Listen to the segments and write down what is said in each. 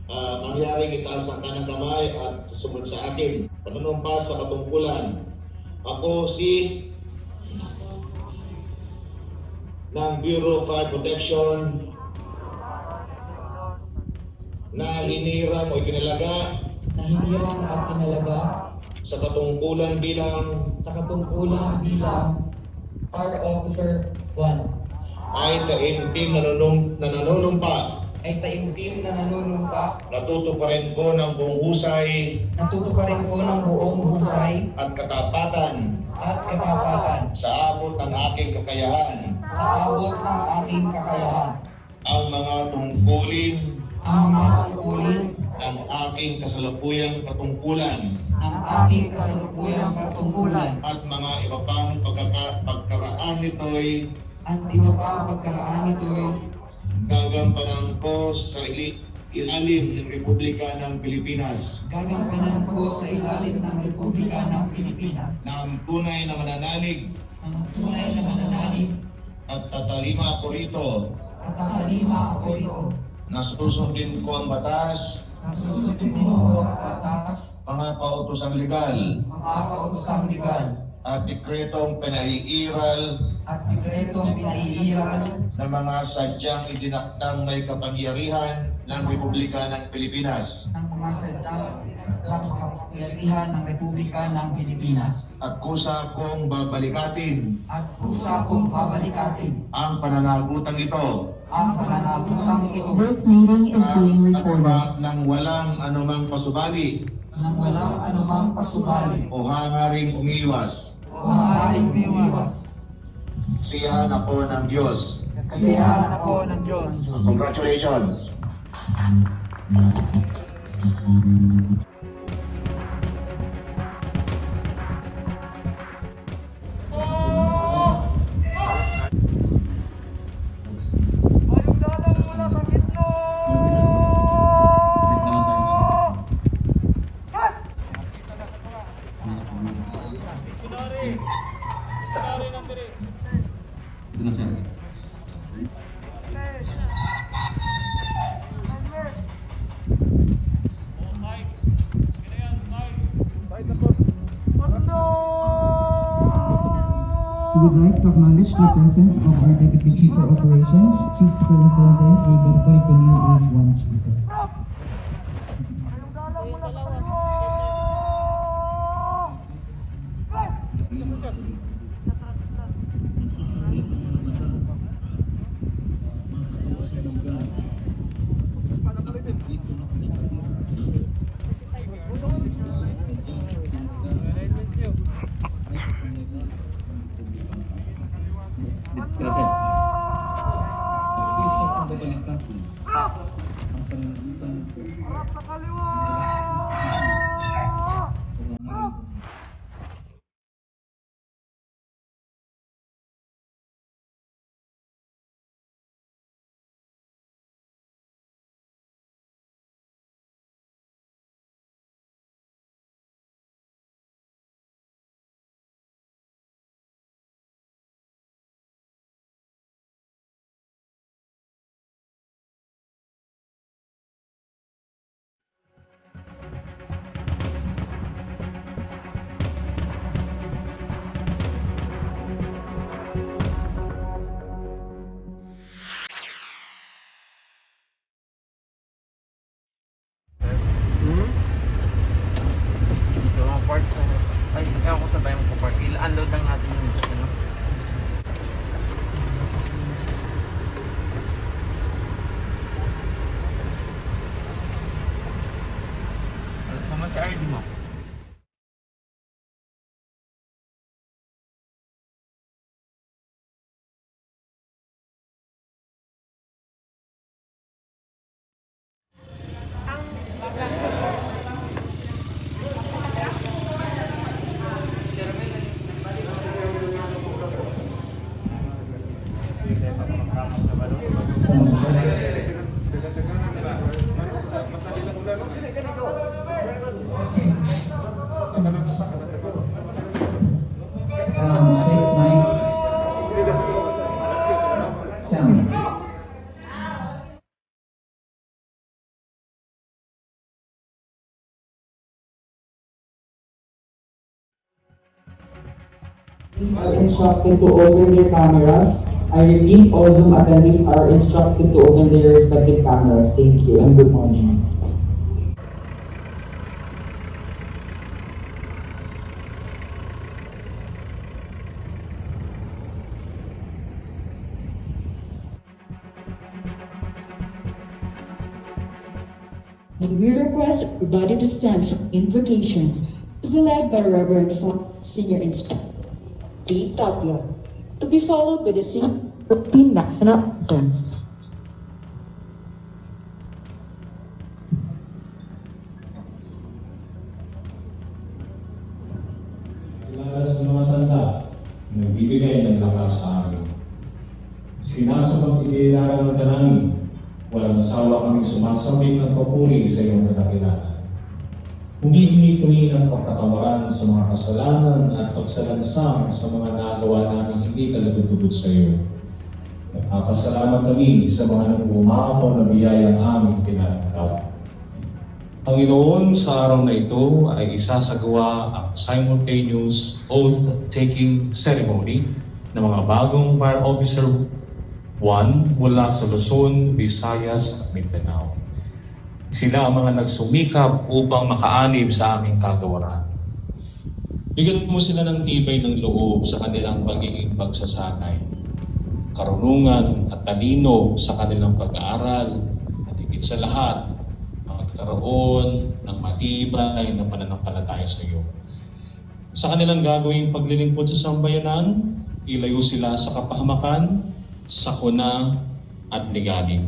mangyaring itaas ang kanang kamay at sumunod sa akin. Panunumpa sa katungkulan. Ako si ng Bureau of Fire Protection na hinirang o ikinalaga at kinalaga sa katungkulan bilang Fire Officer 1 ay taimtim na nanunumpa. Natutuparin ko ng buong husay at katapatan sa abot ng aking kakayahan ang mga tungkulin ng aking kasalukuyang katungkulan at mga iba pang pagkaraan nito'y gagampanan ko sa ilalim ng Republika ng Pilipinas na ang tunay na mananalig at tatalima ako rito na susundin ko ang batas, mga pautosang legal at dekretong pinaiiral ng mga sadyang idinakdang may kapangyarihan ng Republika ng Pilipinas. At kusa kong babalikatin ang pananagutang ito This meeting is being recorded. nang walang anumang pasubali o hangaring umiwas. Siyahan ako ng Diyos. Congratulations. We would like to acknowledge the presence of our Deputy Chief of Operations, Chief Superintendent Roberto Riconillo and Juan Chusa. Ewan ko sa tayo magpa-park. I-unload lang natin yung ano. Mama si RD mo. Are instructed to open their cameras. I repeat, all Zoom attendees are instructed to open their respective cameras. Thank you and good morning. And we request everybody to stand for invocation to be led by Reverend Fong, Senior Instructor D. Tapia, to be followed by the Senior Team National Anthem. Kilala sa mga tanda, nagbibigay ng lakas sa amin. Sinasabang itinararamdaman namin, walang asawa kaming sumasambit ng papuri sa iyong kadakilaan. Humihingi kami ng kapatawaran sa mga kasalanan at pagsalansang sa mga nagawa namin hindi kalagutugod sa iyo. Nagpapasalamat kami sa mga nag-umapaw na biyayang aming tinatangkap. Panginoon, sa araw na ito ay isasagawa ang simultaneous oath-taking ceremony ng mga bagong Fire Officer 1 mula sa Luzon, Visayas at Mindanao. Sila ang mga nagsumikap upang makaanib sa aming kagawaran. Bigyan mo sila ng tibay ng loob sa kanilang pagiging pagsasanay, karunungan at talino sa kanilang pag-aaral, at higit sa lahat, magkaroon ng matibay na pananampalataya sa iyo. Sa kanilang gagawing paglilingkod sa sambayanan, ilayo sila sa kapahamakan, sakuna at ligalig.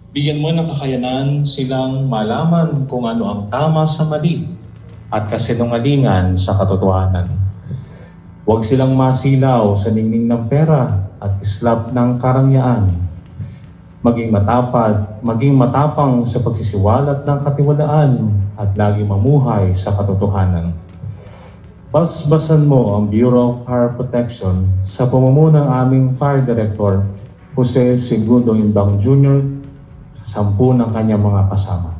Bigyan mo ng kakayanan silang malaman kung ano ang tama sa mali at kasinungalingan sa katotohanan. Huwag silang masilaw sa ningning ng pera at islap ng karangyaan. Maging matapang sa pagsisiwalat ng katiwalaan at lagi mamuhay sa katotohanan. Basbasan mo ang Bureau of Fire Protection sa pamumuno ng aming Fire Director, Jose Segundo Imbang Jr., 10 ng kanyang mga kasama.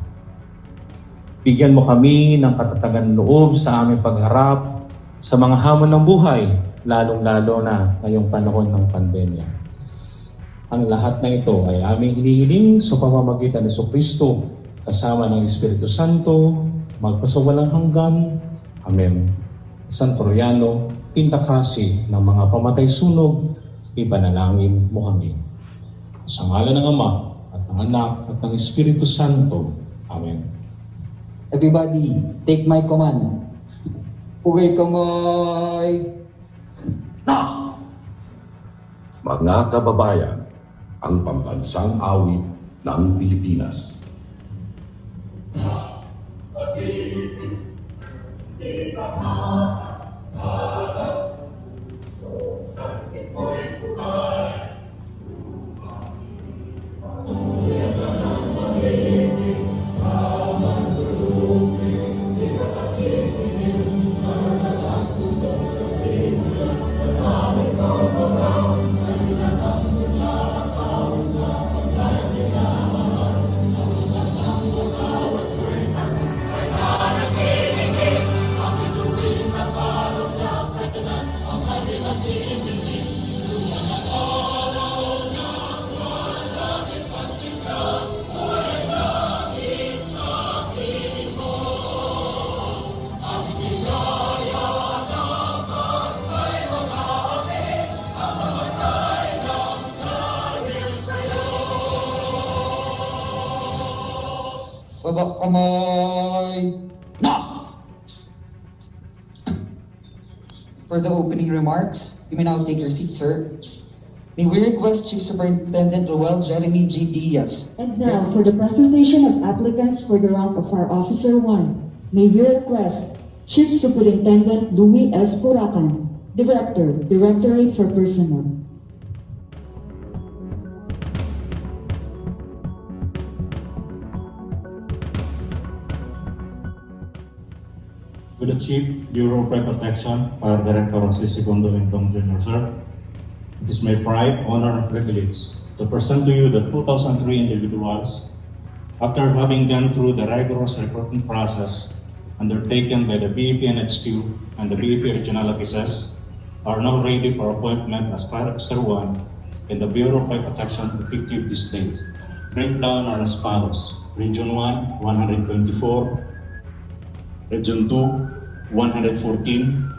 Bigyan mo kami ng katatagan loob sa aming pagharap sa mga hamon ng buhay, lalong-lalo na ngayong panahon ng pandemya. Ang lahat ng ito ay aming hinihiling sa pamamagitan ni Kristo kasama ng Espiritu Santo, magpasawalang hanggan. Amen. Santoriano, Pintakasi ng mga pamatay sunog, ipanalangin mo kami. Sa ngalan ng Ama, at ng Anak, at ng Espiritu Santo. Amen. Everybody, take my command. Pugay kamay! Mga kababayan, ang pambansang awit ng Pilipinas. Baba kamay! For the opening remarks, you may now take your seat, sir. May we request Chief Superintendent Roel Jeremy G. Diaz. And now, for the presentation of applicants for the rank of Fire Officer 1, may we request Chief Superintendent Louis S. Puracan, Director, Directorate for Personnel. With the Chief, Bureau of Fire Protection, Fire Director Jose Segundo Imbang Jr., sir. It is my pride, honor, and privilege to present to you the 2003 individuals after having gone through the rigorous recruitment process undertaken by the BEP NHQ and the BEP regional offices. are now ready for appointment as Fire Officer 1 in the Bureau of Fire Protection effective this date. Breakdown are as follows. Region 1, 124. Region 2, 114.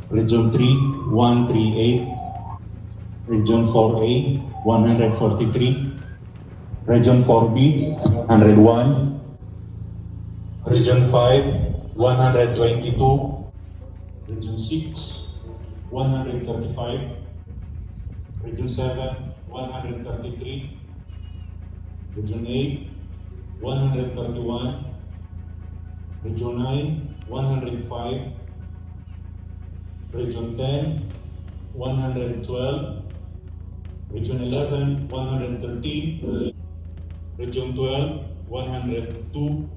Region 3, 138. Region 4A, 143. Region 4B, 101. Region 5, 122. Region 6, 135. Region 7, 133. Region 8, 131. Region 9, 105. Region 10, 112. Region 11, 113. Region 12, 102.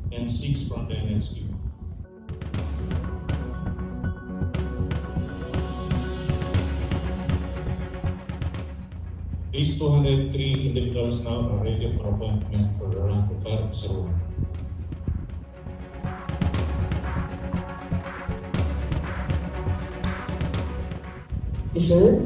And 6 from the NSQ. These 203 individuals now are ready for appointment for the rank of Fire Officer 1. Yes, sir.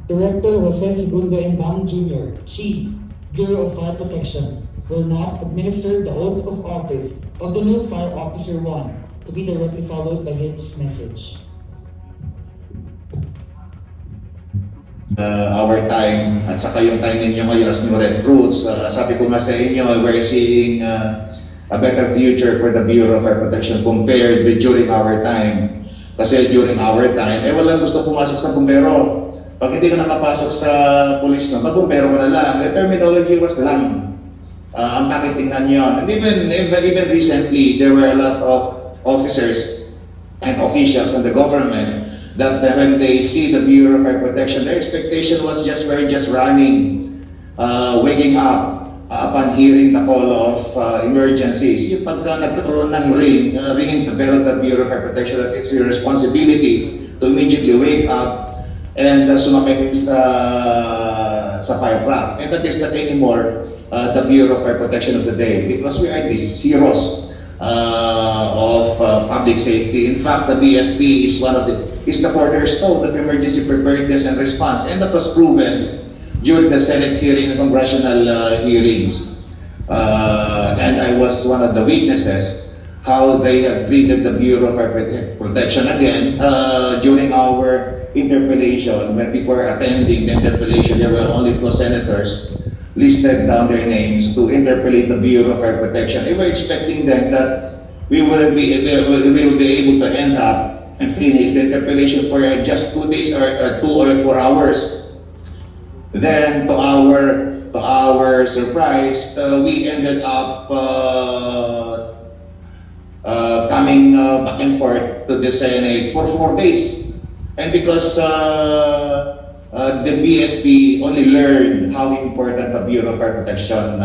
Director Jose Segundo Embang Jr., Chief, Bureau of Fire Protection, will not administer the oath of office of the new Fire Officer 1 to be directly followed by his message. Our time at saka yung time ninyo ngayon as new recruits. Sabi ko nga sa inyo, we're seeing a better future for the Bureau of Fire Protection compared with during our time. Kasi during our time, walang gusto pumasok sa bumbero. Pag hindi ka nakapasok sa police na, mag-bumbero ka na lang. The terminology was lang. Ang pakitingnan yun. And even recently, there were a lot of officers and officials from the government that when they see the Bureau of Fire Protection, their expectation was just running, waking up upon hearing the call of emergencies. Yung pagka nagkaroon ng ringing the bell of the Bureau of Fire Protection, that it's your responsibility to immediately wake up and sumakay sa fire truck. And that is not anymore the Bureau of Fire Protection of the day, because we are these heroes of public safety. In fact, the BFP is the cornerstone of emergency preparedness and response, and that was proven during the Senate hearing and congressional hearings. And I was one of the witnesses how they have treated the Bureau of Fire Protection again during our interpellation. When before attending the interpellation, there were only 2 senators listed down their names to interpellate the Bureau of Fire Protection. We were expecting then that we will be able to end up and finish the interpellation for just 2 days or 2 or 4 hours. Then, to our surprise, we ended up coming back and forth to the Senate for 4 days. And because the BFP only learned how important the Bureau of Fire Protection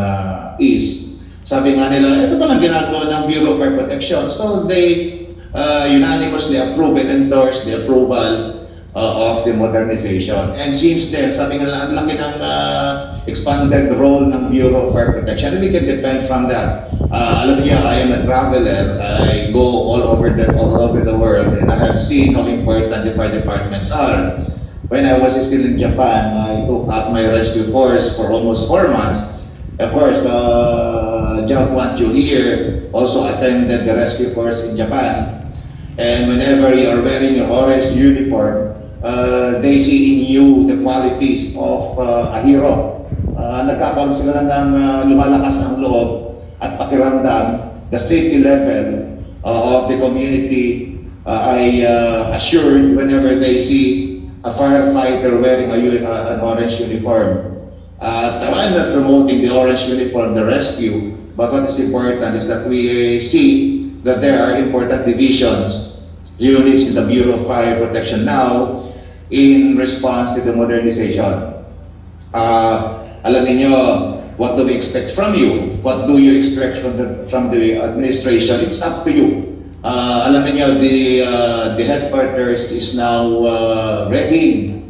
is, sabi nga nila, ito palang ginagawa ng Bureau of Fire Protection. So they unanimously approve and endorse the approval of the modernization. And since then, sabi nila, ang laki ng expanded role ng Bureau of Fire Protection. And we can depend from that. Alam niyo, I am a traveler. I go all over the world, and I have seen how important the fire departments are. When I was still in Japan, I took up my rescue course for almost 4 months. Of course, John Kwan-Chu here also attended the rescue course in Japan. And whenever you are wearing your orange uniform, they see in you the qualities of a hero. Nagkakaroon sila ng lumalakas ang loob at pakiramdam, the safety level of the community ay assured whenever they see a firefighter wearing an orange uniform. I'm not promoting the orange uniform, the rescue, but what is important is that we see that there are important divisions, units in the Bureau of Fire Protection now in response to the modernization. Alam niyo, what do we expect from you? What do you expect from the administration? It's up to you. Alam niyo, the headquarters is now ready,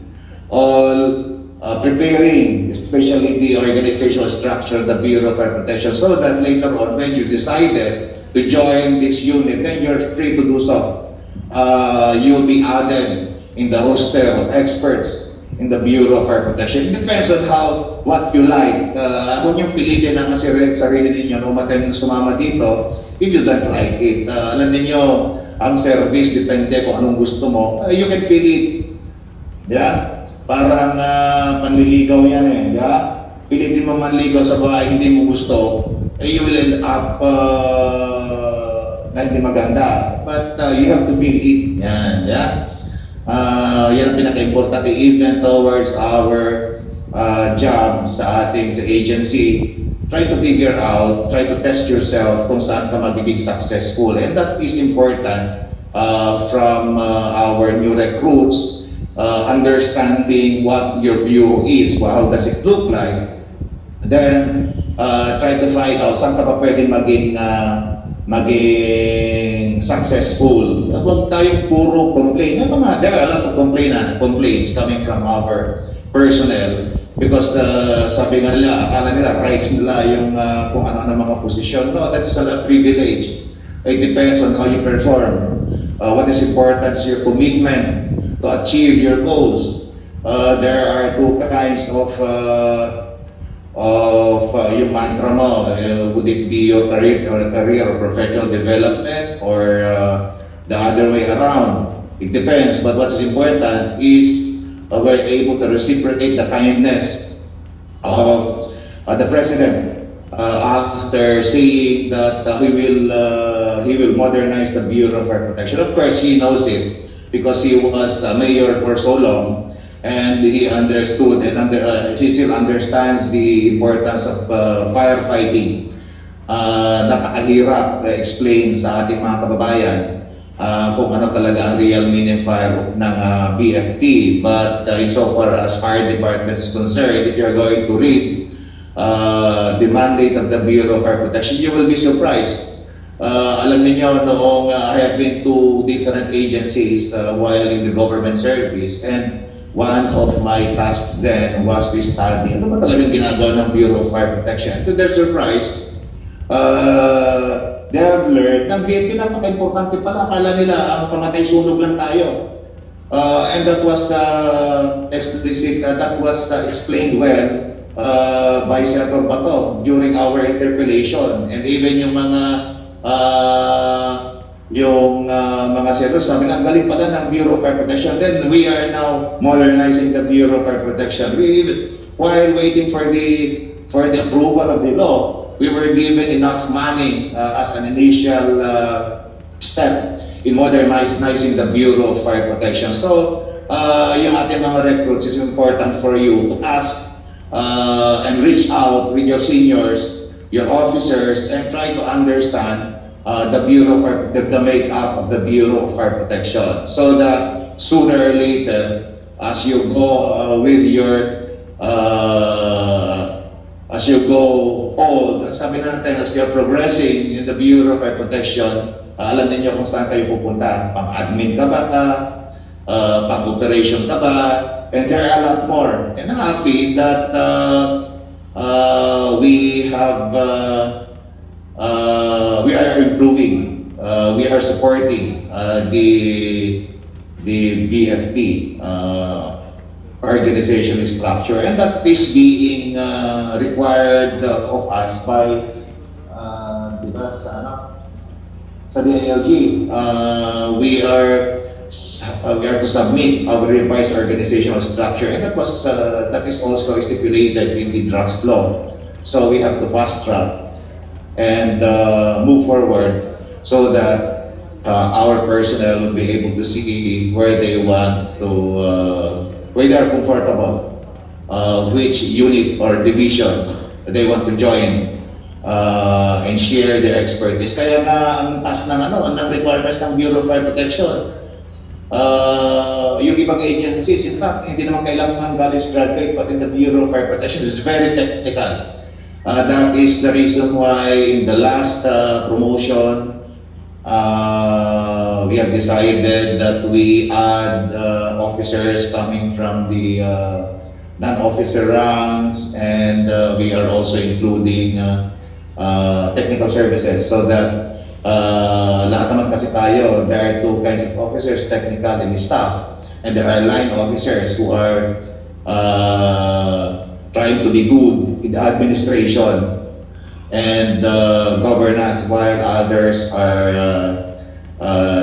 all preparing, especially the organizational structure of the Bureau of Fire Protection, so that later on, when you decided to join this unit, then you're free to do so. You will be added in the roster of experts in the Bureau of Fire Protection. It depends on what you like. Huwag niyong pilitin ang sarili ninyo no matin sumama dito if you don't like it. Alam niyo ang service, depende kung anong gusto mo. You can feel it. Yeah? Parang panliligaw yan eh. Yeah? Pilitin mo manligaw sa bahay, hindi mo gusto, you will end up na hindi maganda. But you have to feel it. Yan. Yeah? Yan ang pinaka-importante even towards our job sa ating sa agency. Try to figure out, try to test yourself kung saan ka magiging successful. And that is important from our new recruits, understanding what your bureau is, how does it look like. Then, try to find out saan ka pa pwedeng maging successful. Huwag tayong puro complain. There are a lot of complaints coming from our personnel because sabi nga nila, akala nila, rights nila yung kung ano ng mga posisyon. No, that is a privilege. It depends on how you perform. What is important is your commitment to achieve your goals. There are two kinds of yung mantra mo, would it be your career or professional development or the other way around? It depends, but what's important is we're able to reciprocate the kindness of the President after saying that he will modernize the Bureau of Fire Protection. Of course, he knows it because he was mayor for so long. And he understood and he still understands the importance of firefighting. Napakahirap explain sa ating mga kababayan kung ano talaga ang real meaning fire ng BFP. But insofar as fire department is concerned, if you're going to read the mandate of the Bureau of Fire Protection, you will be surprised. Alam niyo noong I have been to different agencies while in the government service, and one of my tasks then was to study ano ba talagang ginagawa ng Bureau of Fire Protection. To their surprise, they have learned na BFP napaka-importante pala. Akala nila ang pamatay sunog lang tayo. And that was explicit, that was explained well by Senator Bato during our interpellation. And even yung mga senators sabi nga, galing pala ng Bureau of Fire Protection. Then we are now modernizing the Bureau of Fire Protection. While waiting for the approval of the law, we were given enough money as an initial step in modernizing the Bureau of Fire Protection. So, yung ating mga recruits, is important for you to ask and reach out with your seniors, your officers, and try to understand the makeup of the Bureau of Fire Protection, so that sooner or later, as you go with your as you go old, sabi na natin, as you're progressing in the Bureau of Fire Protection, alam niyo kung saan kayo pupunta. Pang-admin ka ba pang-operation ka ba, and there are a lot more. And I'm happy that we are improving, we are supporting the BFP organizational structure, and that is being required of us by sa DILG. We are to submit our revised organizational structure, and that is also stipulated in the draft law. So we have to fast track and move forward so that our personnel will be able to see where they want to, where they are comfortable, which unit or division they want to join, and share their expertise. Kaya nga ang taas ng requirements ng Bureau of Fire Protection. Yung ibang agencies, in fact, hindi naman kailangan college graduate, but in the Bureau of Fire Protection is very technical. That is the reason why in the last promotion, we have decided that we add officers coming from the non-officer ranks, and we are also including technical services, so that lahat naman kasi tayo, there are two kinds of officers, technical and staff. And there are line officers who are trying to be good in the administration and governance, while others are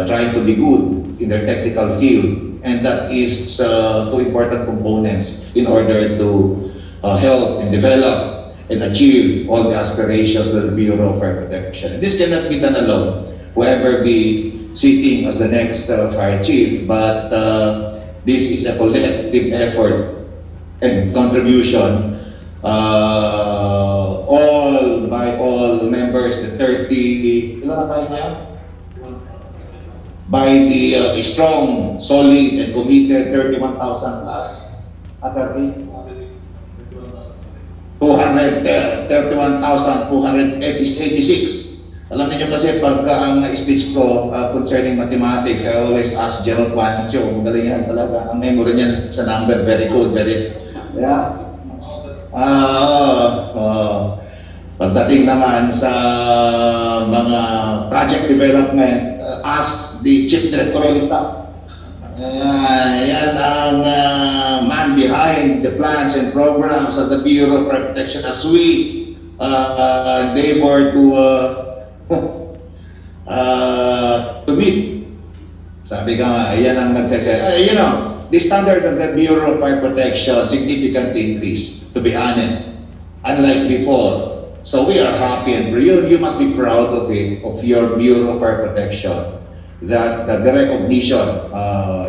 trying to be good in their technical field. And that is two important components in order to help and develop and achieve all the aspirations of the Bureau of Fire Protection. This cannot be done alone. Whoever be sitting as the next fire chief, but this is a collective effort and contribution all by all members, the 30, ilan na tayo ngayon? By the strong, solid, and committed 31,000 plus at 231,286. Alam niyo kasi pagka ang speech ko concerning mathematics, I always ask Gerald Pancho, magaling yan talaga. Ang memory niya sa number, very good, very, yeah. Pagdating naman sa mga project development, ask the Chief Directorial Staff. Yan ang man behind the plans and programs of the Bureau of Fire Protection as we endeavor to meet. Sabi ka nga, yan ang nagsasabi. You know, the standard of the Bureau of Fire Protection significantly increased, to be honest, unlike before. So we are happy, and you must be proud of it, of your Bureau of Fire Protection, that the recognition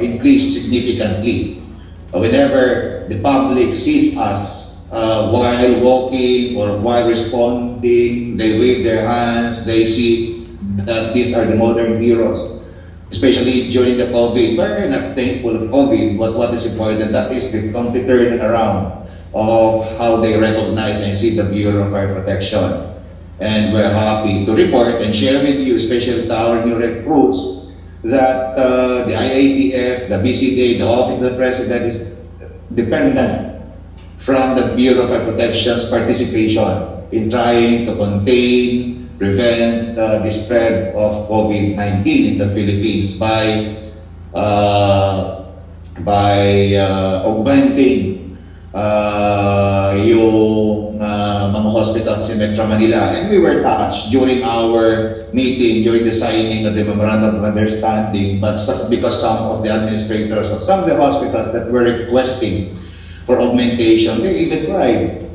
increased significantly. Whenever the public sees us while walking or while responding, they wave their hands, they see that these are the modern bureaus. Especially during the COVID, we're not thankful of COVID, but what is important, that is the complete turnaround of how they recognize and see the Bureau of Fire Protection. And we're happy to report and share with you, especially to our new recruits, that the IATF, the BCDA, the Office of the President is dependent from the Bureau of Fire Protection's participation in trying to contain, prevent the spread of COVID-19 in the Philippines by augmenting yung mga hospitals in Metro Manila. And we were touched during our meeting, during the signing of the Memorandum of Understanding, but because some of the administrators of some of the hospitals that were requesting for augmentation, they even cried.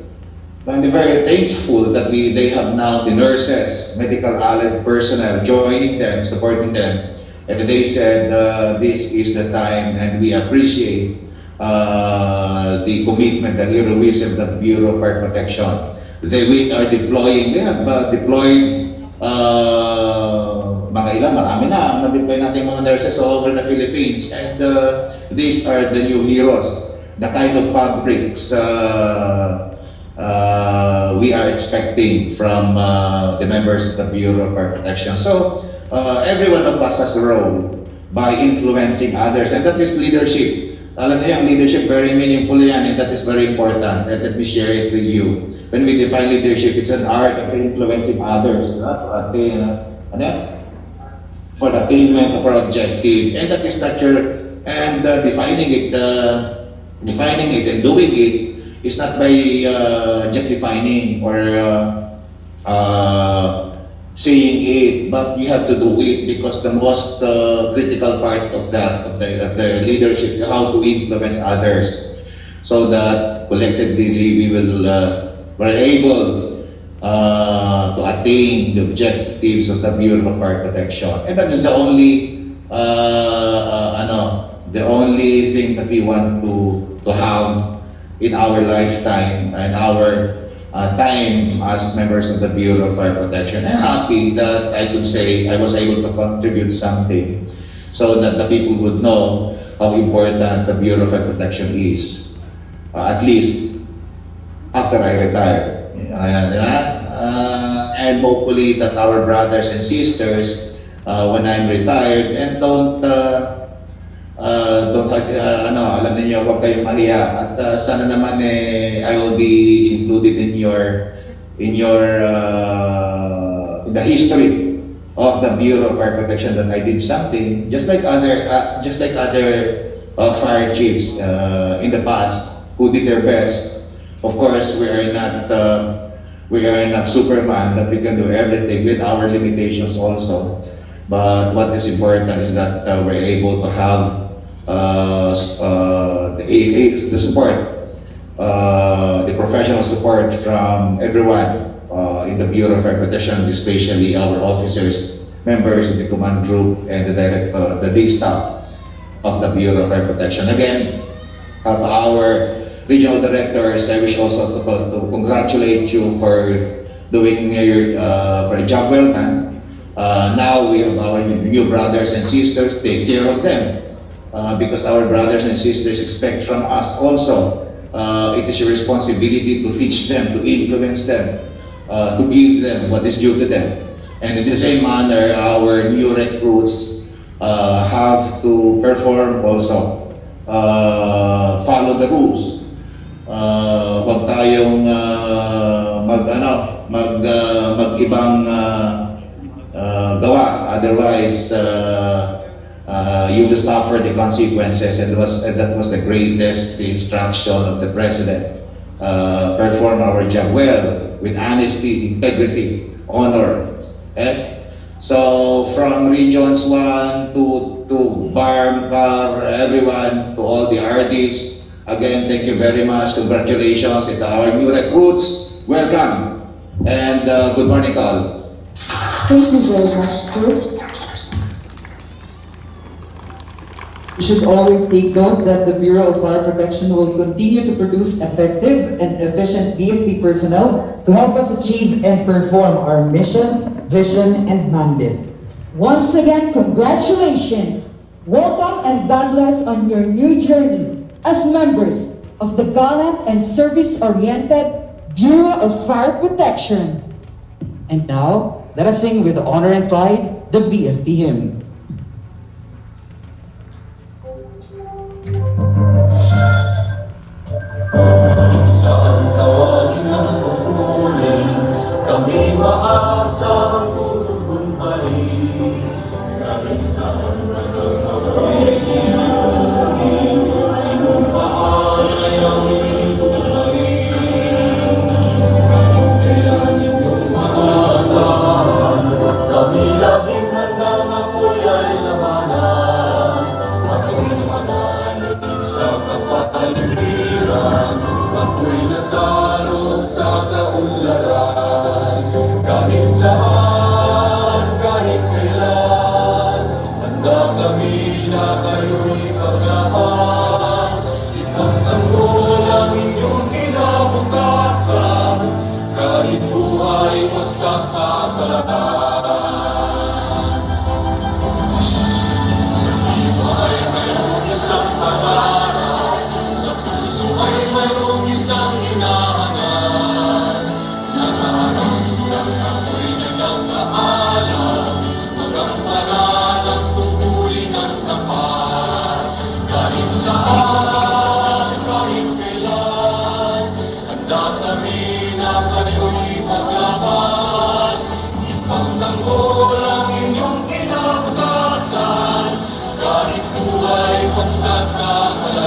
And they're very thankful that they have now the nurses, medical allied personnel joining them, supporting them. And they said, this is the time, and we appreciate the commitment, the heroism of the Bureau of Fire Protection. We are deploying, we have deployed mga ilan, marami na, na-deploy natin mga nurses all over the Philippines. And these are the new heroes, the kind of fabrics we are expecting from the members of the Bureau of Fire Protection. So, every one of us has a role by influencing others, and that is leadership. Alam niyo, ang leadership, very meaningful yan, and that is very important. And let me share it with you. When we define leadership, it's an art of influencing others, for the attainment of our objective. And that is structure, and defining it and doing it is not by just defining or saying it, but you have to do it, because the most critical part of that, of the leadership, how to influence others, so that collectively we will we're able to attain the objectives of the Bureau of Fire Protection. And that is the only the only thing that we want to have in our lifetime and our time as members of the Bureau of Fire Protection. I'm happy that I could say I was able to contribute something so that the people would know how important the Bureau of Fire Protection is. At least after I retire. And hopefully that our brothers and sisters, when I'm retired, and alam niyo, huwag kayong mahiya. At sana naman I will be included in the history of the Bureau of Fire Protection that I did something just like other fire chiefs in the past who did their best. Of course, we are not Superman that we can do everything with our limitations also. But what is important is that we're able to have the support, the professional support from everyone in the Bureau of Fire Protection, especially our officers, members of the command group, and the director, the day staff of the Bureau of Fire Protection. Again, to our regional directors, I wish also to congratulate you for doing for a job well done. Now we have our new brothers and sisters, take care of them. Because our brothers and sisters expect from us also. It is your responsibility to teach them, to influence them, to give them what is due to them. And in the same manner, our new recruits have to perform also, follow the rules. Huwag tayong mag-ibang gawa. Otherwise, you will suffer the consequences, and that was the greatest instruction of the President. Perform our job well, with honesty, integrity, honor. So from Regions 1 to BARM, CAR, everyone, to all the RDs, again, thank you very much. Congratulations to our new recruits. Welcome, and good morning to all. Thank you very much, Chris. We should always take note that the Bureau of Fire Protection will continue to produce effective and efficient BFP personnel to help us achieve and perform our mission, vision, and mandate. Once again, congratulations! Welcome and God bless on your new journey as members of the gallant and service-oriented Bureau of Fire Protection. And now, let us sing with honor and pride the BFP hymn. Saan tawagin ang pupulin, kami maasang tutugon pa rin. Kahit saan man ang away, inuunin, sinumpaan ay aming tutuparin. Kahit kailan inyong maasahan, kami laging handang apoy ay labanan. Ako'y naman sa kapaligiran, ako'y nasalo sa kaunlaran. Kahit saan, kahit kailan, handa kami na kayo'y paglaban. Ipagtanggol ang inyong kinabukasan, kahit buhay magsasakalan. Sa buhay mayroong isang pangarap, sa puso ay mayroong isang hinahanap. Nasa harap ng ako'y nagkakaalam, magampanan ang tungkulin ng tapat. Kahit saan, kahit kailan, handa kami na kayo'y maglaban. Ipagtanggol ang inyong kinabukasan, kahit buhay magsasakalan.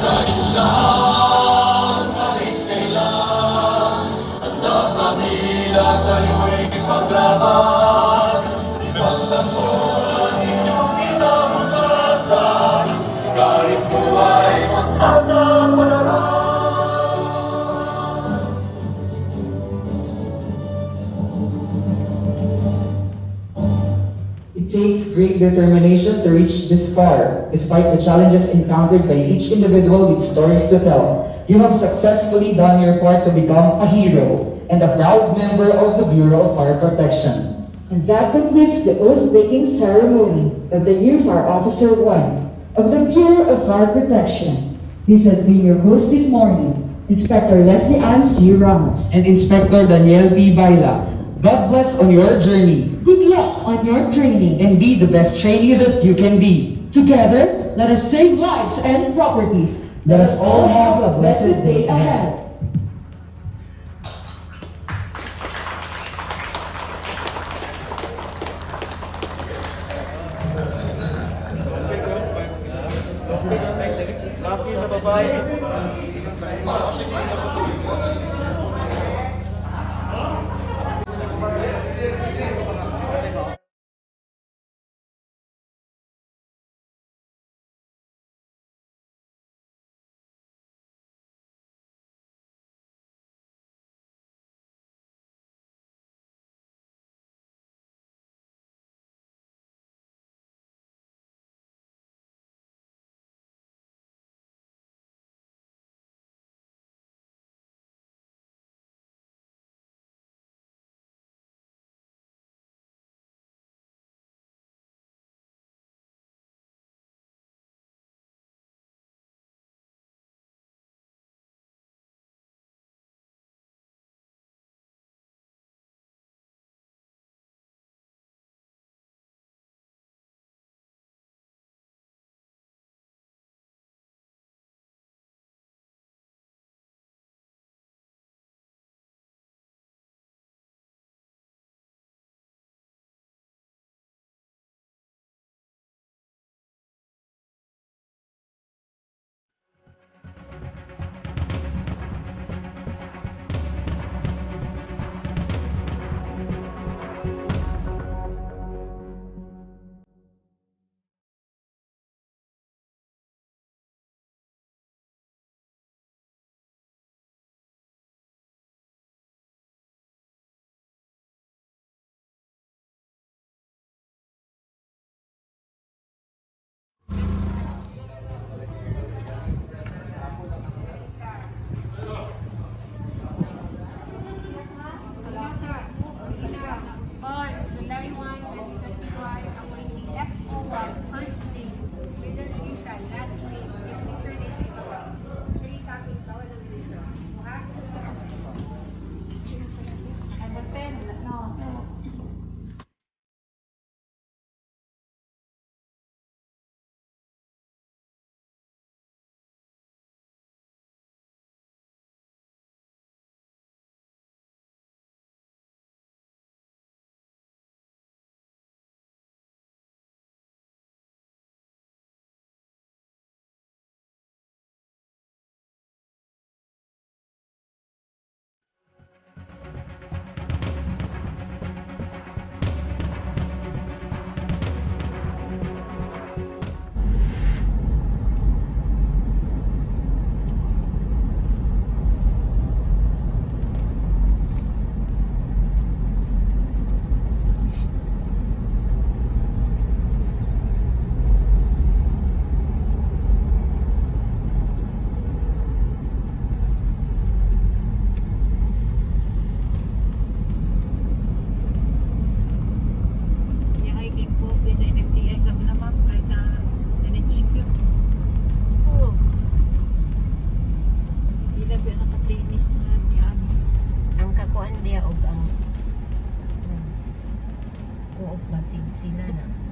Kahit saan, kahit kailan, handa kami na kayo'y paglaban. Ipagtanggol ang inyong kinabukasan, kahit buhay magsasakalan. It takes great determination to reach this far, despite the challenges encountered by each individual with stories to tell. You have successfully done your part to become a hero and a proud member of the Bureau of Fire Protection. And that concludes the oath-taking ceremony of the new Fire Officer 1 of the Bureau of Fire Protection. This has been your host this morning, Inspector Leslie Ann C. Ramos. And Inspector Daniel B. Baila. God bless on your journey. Good luck on your training. And be the best trainee that you can be. Together, let us save lives and properties. Let us all have a blessed day ahead. Laki sa babae. On July 1, 2021, appointee FO1 first name, middle initial, last name, signature date ito. 3 copies pa, walang dito. Ha? Ano pen? No. Basig sila na.